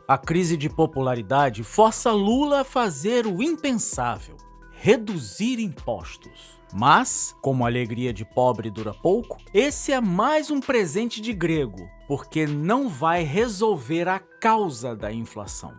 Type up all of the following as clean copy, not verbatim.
A crise de popularidade força Lula a fazer o impensável: reduzir impostos. Mas, como a alegria de pobre dura pouco, esse é mais um presente de grego, porque não vai resolver a causa da inflação.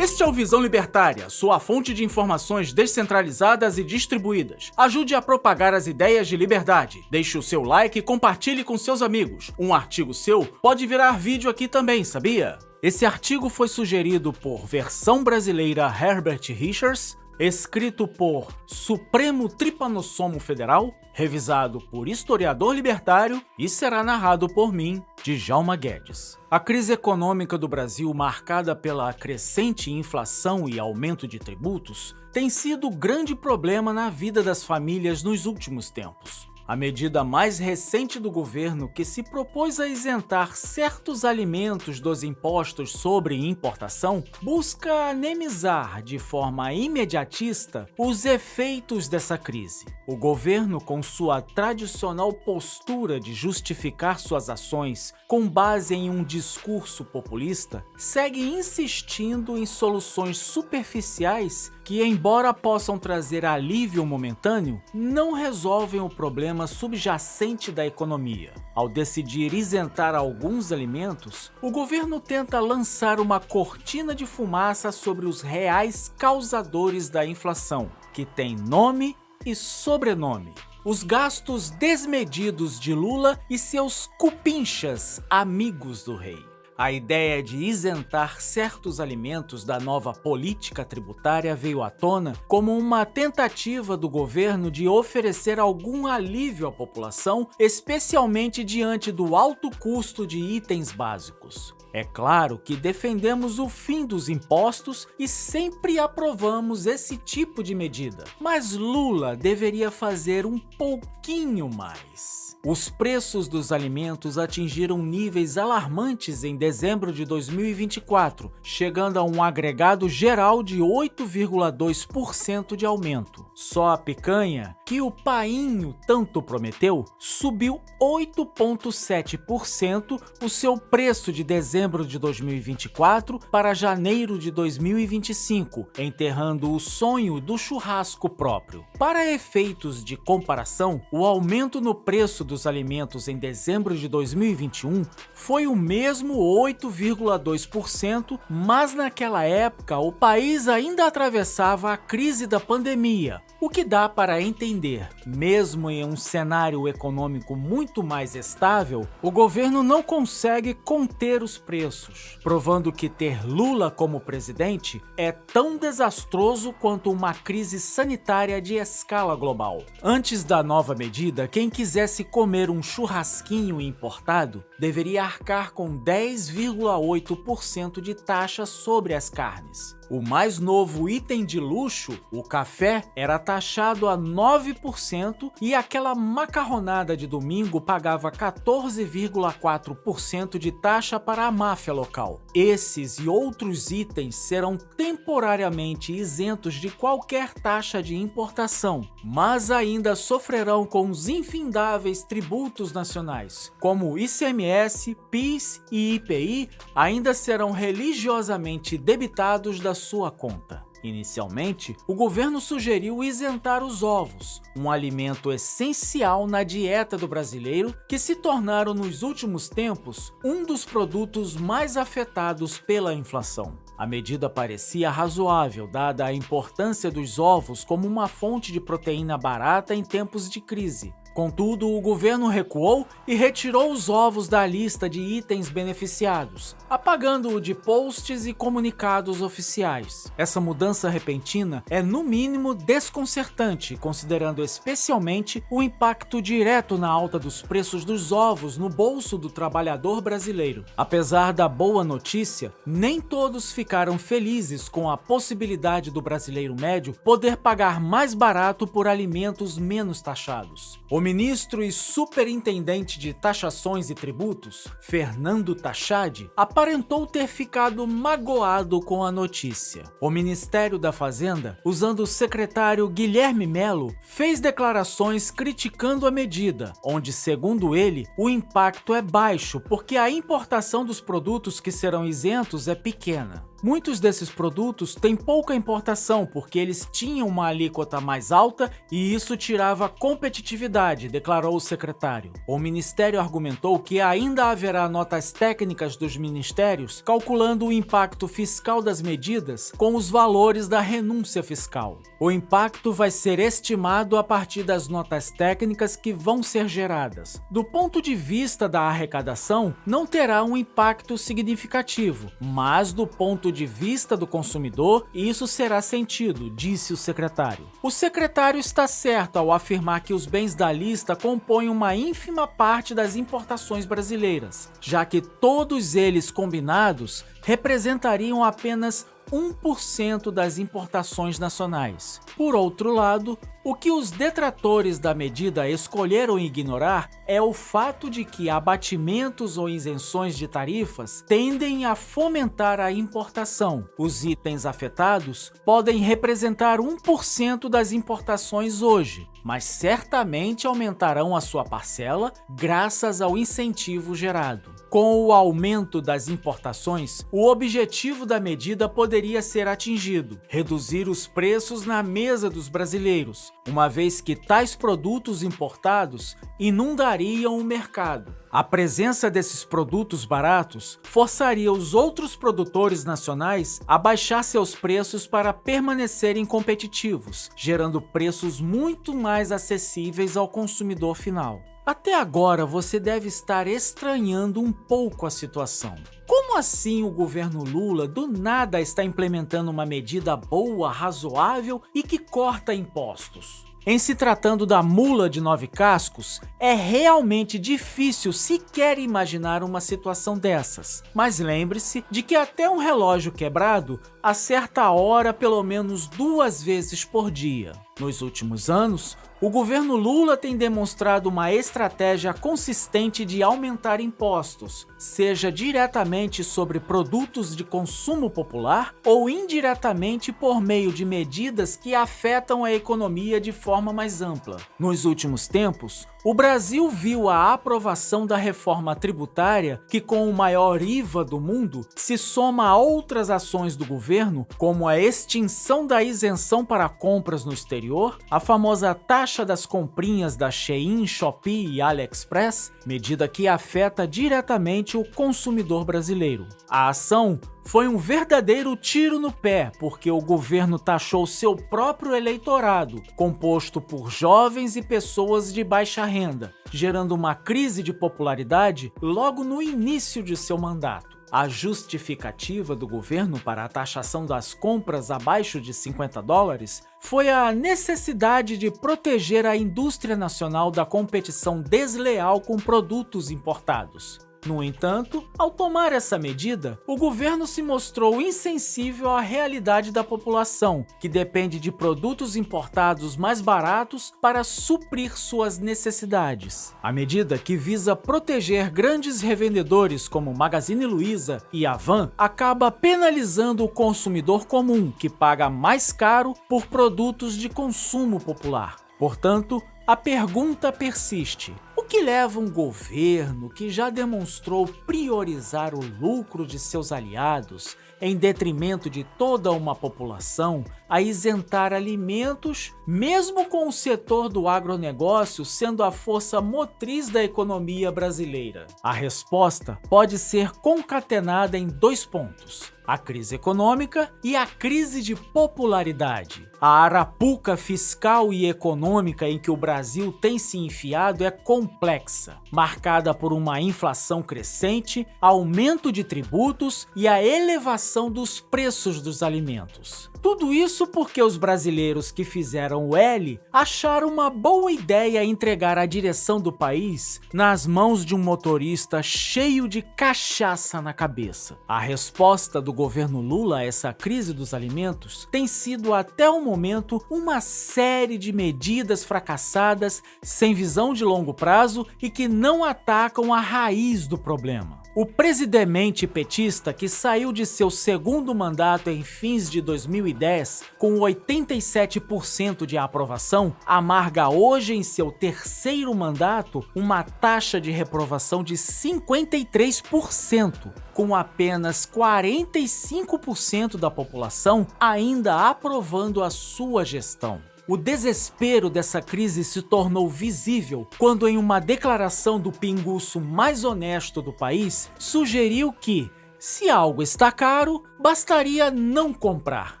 Este é o Visão Libertária, sua fonte de informações descentralizadas e distribuídas. Ajude a propagar as ideias de liberdade. Deixe o seu like e compartilhe com seus amigos. Um artigo seu pode virar vídeo aqui também, sabia? Esse artigo foi sugerido por Versão Brasileira Herbert Richards, escrito por Supremo Tripanosomo Federal, revisado por Historiador Libertário e será narrado por mim, Djalma Guedes. A crise econômica do Brasil, marcada pela crescente inflação e aumento de tributos, tem sido grande problema na vida das famílias nos últimos tempos. A medida mais recente do governo, que se propôs a isentar certos alimentos dos impostos sobre importação, busca amenizar de forma imediatista os efeitos dessa crise. O governo, com sua tradicional postura de justificar suas ações com base em um discurso populista, segue insistindo em soluções superficiais que, embora possam trazer alívio momentâneo, não resolvem o problema subjacente da economia. Ao decidir isentar alguns alimentos, o governo tenta lançar uma cortina de fumaça sobre os reais causadores da inflação, que tem nome e sobrenome: os gastos desmedidos de Lula e seus cupinchas amigos do rei. A ideia de isentar certos alimentos da nova política tributária veio à tona como uma tentativa do governo de oferecer algum alívio à população, especialmente diante do alto custo de itens básicos. É claro que defendemos o fim dos impostos e sempre aprovamos esse tipo de medida, mas Lula deveria fazer um pouquinho mais. Os preços dos alimentos atingiram níveis alarmantes em dezembro de 2024, chegando a um agregado geral de 8,2% de aumento. Só a picanha, que o painho tanto prometeu, subiu 8,7% o seu preço de dezembro de 2024 para janeiro de 2025, enterrando o sonho do churrasco próprio. Para efeitos de comparação, o aumento no preço dos alimentos em dezembro de 2021 foi o mesmo 8,2%, mas naquela época o país ainda atravessava a crise da pandemia, o que dá para entender, mesmo em um cenário econômico muito mais estável, o governo não consegue conter os preços, provando que ter Lula como presidente é tão desastroso quanto uma crise sanitária de escala global. Antes da nova medida, quem quisesse comer um churrasquinho importado deveria arcar com 10,8% de taxa sobre as carnes. O mais novo item de luxo, o café, era taxado a 9% e aquela macarronada de domingo pagava 14,4% de taxa para a máfia local. Esses e outros itens serão temporariamente isentos de qualquer taxa de importação, mas ainda sofrerão com os infindáveis tributos nacionais, como ICMS, PIS e IPI, ainda serão religiosamente debitados da sua conta. Inicialmente, o governo sugeriu isentar os ovos, um alimento essencial na dieta do brasileiro que se tornaram nos últimos tempos um dos produtos mais afetados pela inflação. A medida parecia razoável, dada a importância dos ovos como uma fonte de proteína barata em tempos de crise. Contudo, o governo recuou e retirou os ovos da lista de itens beneficiados, apagando-o de posts e comunicados oficiais. Essa mudança repentina é, no mínimo, desconcertante, considerando especialmente o impacto direto na alta dos preços dos ovos no bolso do trabalhador brasileiro. Apesar da boa notícia, nem todos ficaram felizes com a possibilidade do brasileiro médio poder pagar mais barato por alimentos menos taxados. O ministro e superintendente de taxações e tributos, Fernando Tachad, aparentou ter ficado magoado com a notícia. O Ministério da Fazenda, usando o secretário Guilherme Melo, fez declarações criticando a medida, onde, segundo ele, o impacto é baixo porque a importação dos produtos que serão isentos é pequena. Muitos desses produtos têm pouca importação porque eles tinham uma alíquota mais alta e isso tirava competitividade, declarou o secretário. O ministério argumentou que ainda haverá notas técnicas dos ministérios calculando o impacto fiscal das medidas com os valores da renúncia fiscal. O impacto vai ser estimado a partir das notas técnicas que vão ser geradas. Do ponto de vista da arrecadação, não terá um impacto significativo, mas do ponto de vista do consumidor, isso será sentido, disse o secretário. O secretário está certo ao afirmar que os bens da lista compõem uma ínfima parte das importações brasileiras, já que todos eles combinados representariam apenas 1% das importações nacionais. Por outro lado, o que os detratores da medida escolheram ignorar é o fato de que abatimentos ou isenções de tarifas tendem a fomentar a importação. Os itens afetados podem representar 1% das importações hoje, mas certamente aumentarão a sua parcela graças ao incentivo gerado. Com o aumento das importações, o objetivo da medida poderia ser atingido: reduzir os preços na mesa dos brasileiros, uma vez que tais produtos importados inundariam o mercado. A presença desses produtos baratos forçaria os outros produtores nacionais a baixar seus preços para permanecerem competitivos, gerando preços muito mais acessíveis ao consumidor final. Até agora você deve estar estranhando um pouco a situação. Como assim o governo Lula do nada está implementando uma medida boa, razoável e que corta impostos? Em se tratando da mula de 9 cascos, é realmente difícil sequer imaginar uma situação dessas. Mas lembre-se de que até um relógio quebrado acerta a hora pelo menos 2 vezes por dia. Nos últimos anos, o governo Lula tem demonstrado uma estratégia consistente de aumentar impostos, seja diretamente sobre produtos de consumo popular ou indiretamente por meio de medidas que afetam a economia de forma mais ampla. Nos últimos tempos, o Brasil viu a aprovação da reforma tributária que, com o maior IVA do mundo, se soma a outras ações do governo, como a extinção da isenção para compras no exterior, a famosa taxa das comprinhas da Shein, Shopee e AliExpress, medida que afeta diretamente o consumidor brasileiro. A ação foi um verdadeiro tiro no pé, porque o governo taxou seu próprio eleitorado, composto por jovens e pessoas de baixa renda, gerando uma crise de popularidade logo no início de seu mandato. A justificativa do governo para a taxação das compras abaixo de $50 foi a necessidade de proteger a indústria nacional da competição desleal com produtos importados. No entanto, ao tomar essa medida, o governo se mostrou insensível à realidade da população, que depende de produtos importados mais baratos para suprir suas necessidades. A medida, que visa proteger grandes revendedores como Magazine Luiza e Havan, acaba penalizando o consumidor comum, que paga mais caro por produtos de consumo popular. Portanto, a pergunta persiste: o que leva um governo que já demonstrou priorizar o lucro de seus aliados em detrimento de toda uma população a isentar alimentos, mesmo com o setor do agronegócio sendo a força motriz da economia brasileira? A resposta pode ser concatenada em 2 pontos: a crise econômica e a crise de popularidade. A arapuca fiscal e econômica em que o Brasil tem se enfiado é complexa, marcada por uma inflação crescente, aumento de tributos e a elevação dos preços dos alimentos. Tudo isso porque os brasileiros que fizeram o L acharam uma boa ideia entregar a direção do país nas mãos de um motorista cheio de cachaça na cabeça. A resposta do governo Lula a essa crise dos alimentos tem sido até o momento uma série de medidas fracassadas, sem visão de longo prazo e que não atacam a raiz do problema. O presidente petista, que saiu de seu segundo mandato em fins de 2010 com 87% de aprovação, amarga hoje em seu terceiro mandato uma taxa de reprovação de 53%, com apenas 45% da população ainda aprovando a sua gestão. O desespero dessa crise se tornou visível quando, em uma declaração do pinguço mais honesto do país, sugeriu que, se algo está caro, bastaria não comprar.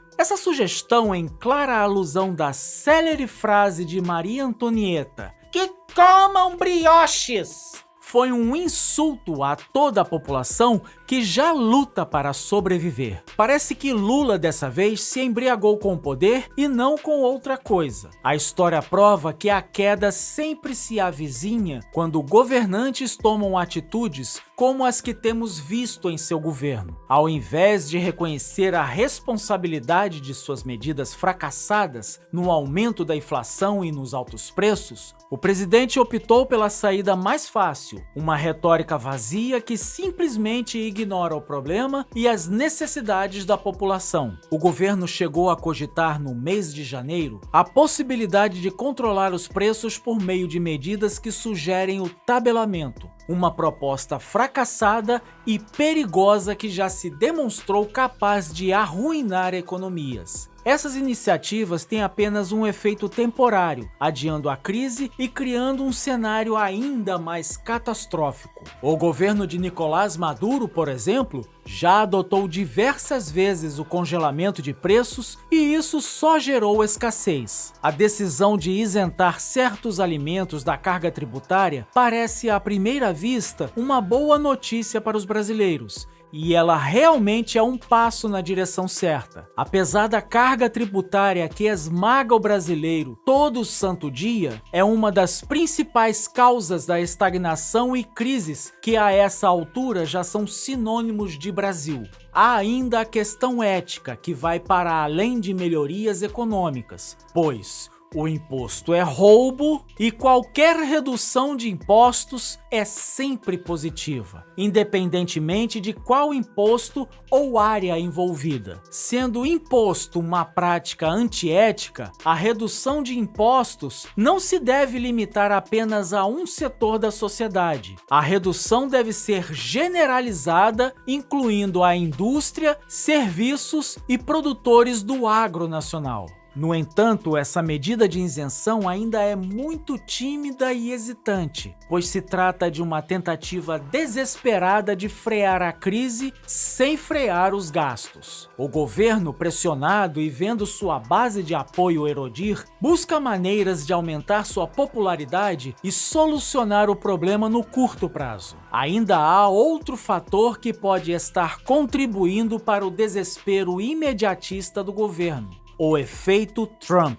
Essa sugestão, em clara alusão da célere frase de Maria Antonieta, "que comam brioches", foi um insulto a toda a população que já luta para sobreviver. Parece que Lula dessa vez se embriagou com o poder e não com outra coisa. A história prova que a queda sempre se avizinha quando governantes tomam atitudes como as que temos visto em seu governo. Ao invés de reconhecer a responsabilidade de suas medidas fracassadas no aumento da inflação e nos altos preços, o presidente optou pela saída mais fácil, uma retórica vazia que simplesmente ignora o problema e as necessidades da população. O governo chegou a cogitar no mês de janeiro a possibilidade de controlar os preços por meio de medidas que sugerem o tabelamento, uma proposta fracassada e perigosa que já se demonstrou capaz de arruinar economias. Essas iniciativas têm apenas um efeito temporário, adiando a crise e criando um cenário ainda mais catastrófico. O governo de Nicolás Maduro, por exemplo, já adotou diversas vezes o congelamento de preços e isso só gerou escassez. A decisão de isentar certos alimentos da carga tributária parece, à primeira vista, uma boa notícia para os brasileiros. E ela realmente é um passo na direção certa. Apesar da carga tributária que esmaga o brasileiro todo santo dia, é uma das principais causas da estagnação e crises que a essa altura já são sinônimos de Brasil. Há ainda a questão ética, que vai para além de melhorias econômicas, pois o imposto é roubo e qualquer redução de impostos é sempre positiva, independentemente de qual imposto ou área envolvida. Sendo imposto uma prática antiética, a redução de impostos não se deve limitar apenas a um setor da sociedade. A redução deve ser generalizada, incluindo a indústria, serviços e produtores do agro nacional. No entanto, essa medida de isenção ainda é muito tímida e hesitante, pois se trata de uma tentativa desesperada de frear a crise sem frear os gastos. O governo, pressionado e vendo sua base de apoio erodir, busca maneiras de aumentar sua popularidade e solucionar o problema no curto prazo. Ainda há outro fator que pode estar contribuindo para o desespero imediatista do governo: o efeito Trump.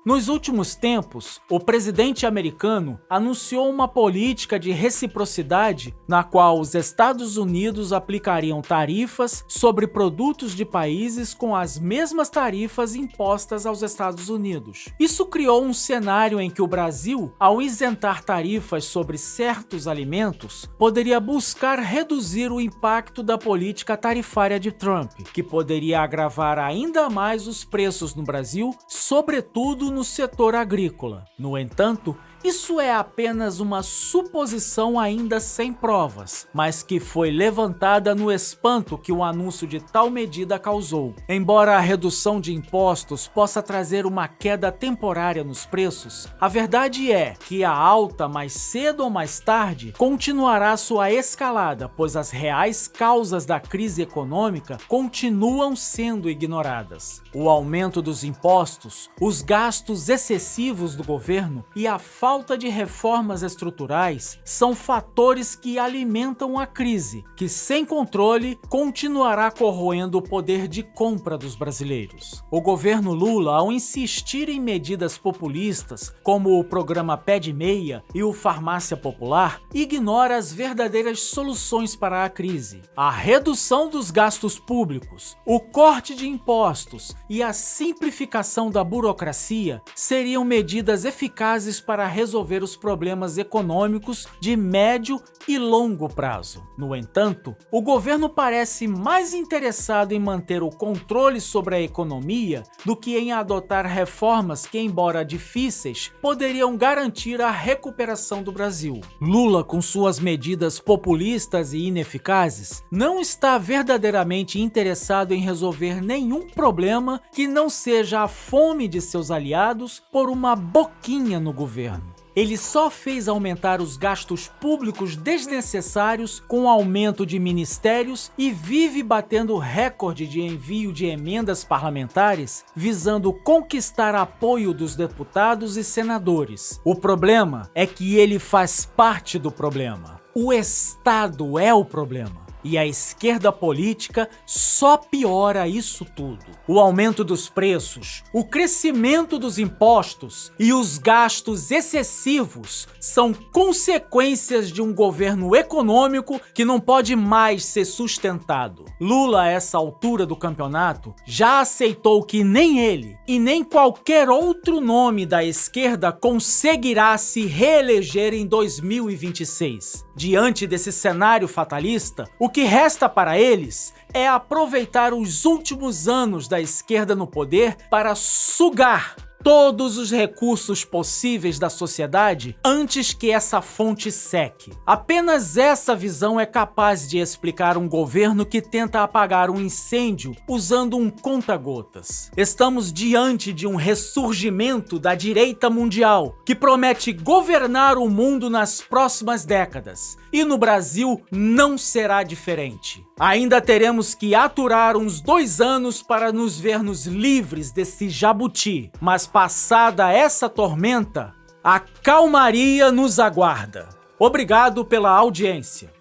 Nos últimos tempos, o presidente americano anunciou uma política de reciprocidade na qual os Estados Unidos aplicariam tarifas sobre produtos de países com as mesmas tarifas impostas aos Estados Unidos. Isso criou um cenário em que o Brasil, ao isentar tarifas sobre certos alimentos, poderia buscar reduzir o impacto da política tarifária de Trump, que poderia agravar ainda mais os preços no Brasil, sobretudo no setor agrícola. No entanto, isso é apenas uma suposição ainda sem provas, mas que foi levantada no espanto que o anúncio de tal medida causou. Embora a redução de impostos possa trazer uma queda temporária nos preços, a verdade é que a alta, mais cedo ou mais tarde, continuará sua escalada, pois as reais causas da crise econômica continuam sendo ignoradas. O aumento dos impostos, os gastos excessivos do governo e a falta falta de reformas estruturais são fatores que alimentam a crise, que sem controle continuará corroendo o poder de compra dos brasileiros. O governo Lula, ao insistir em medidas populistas, como o programa Pé de Meia e o Farmácia Popular, ignora as verdadeiras soluções para a crise. A redução dos gastos públicos, o corte de impostos e a simplificação da burocracia seriam medidas eficazes para resolver os problemas econômicos de médio e longo prazo. No entanto, o governo parece mais interessado em manter o controle sobre a economia do que em adotar reformas que, embora difíceis, poderiam garantir a recuperação do Brasil. Lula, com suas medidas populistas e ineficazes, não está verdadeiramente interessado em resolver nenhum problema que não seja a fome de seus aliados por uma boquinha no governo. Ele só fez aumentar os gastos públicos desnecessários com o aumento de ministérios e vive batendo recorde de envio de emendas parlamentares visando conquistar apoio dos deputados e senadores. O problema é que ele faz parte do problema. O Estado é o problema. E a esquerda política só piora isso tudo. O aumento dos preços, o crescimento dos impostos e os gastos excessivos são consequências de um governo econômico que não pode mais ser sustentado. Lula, a essa altura do campeonato, já aceitou que nem ele e nem qualquer outro nome da esquerda conseguirá se reeleger em 2026. Diante desse cenário fatalista, o que resta para eles é aproveitar os últimos anos da esquerda no poder para sugar todos os recursos possíveis da sociedade antes que essa fonte seque. Apenas essa visão é capaz de explicar um governo que tenta apagar um incêndio usando um conta-gotas. Estamos diante de um ressurgimento da direita mundial, que promete governar o mundo nas próximas décadas. E no Brasil não será diferente. Ainda teremos que aturar uns 2 anos para nos vermos livres desse jabuti, mas passada essa tormenta, a calmaria nos aguarda. Obrigado pela audiência.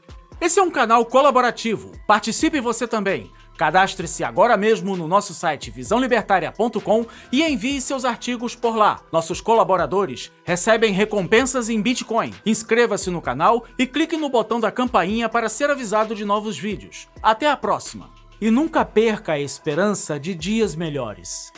Esse é um canal colaborativo. Participe você também. Cadastre-se agora mesmo no nosso site visãolibertaria.com e envie seus artigos por lá. Nossos colaboradores recebem recompensas em Bitcoin. Inscreva-se no canal e clique no botão da campainha para ser avisado de novos vídeos. Até a próxima! E nunca perca a esperança de dias melhores.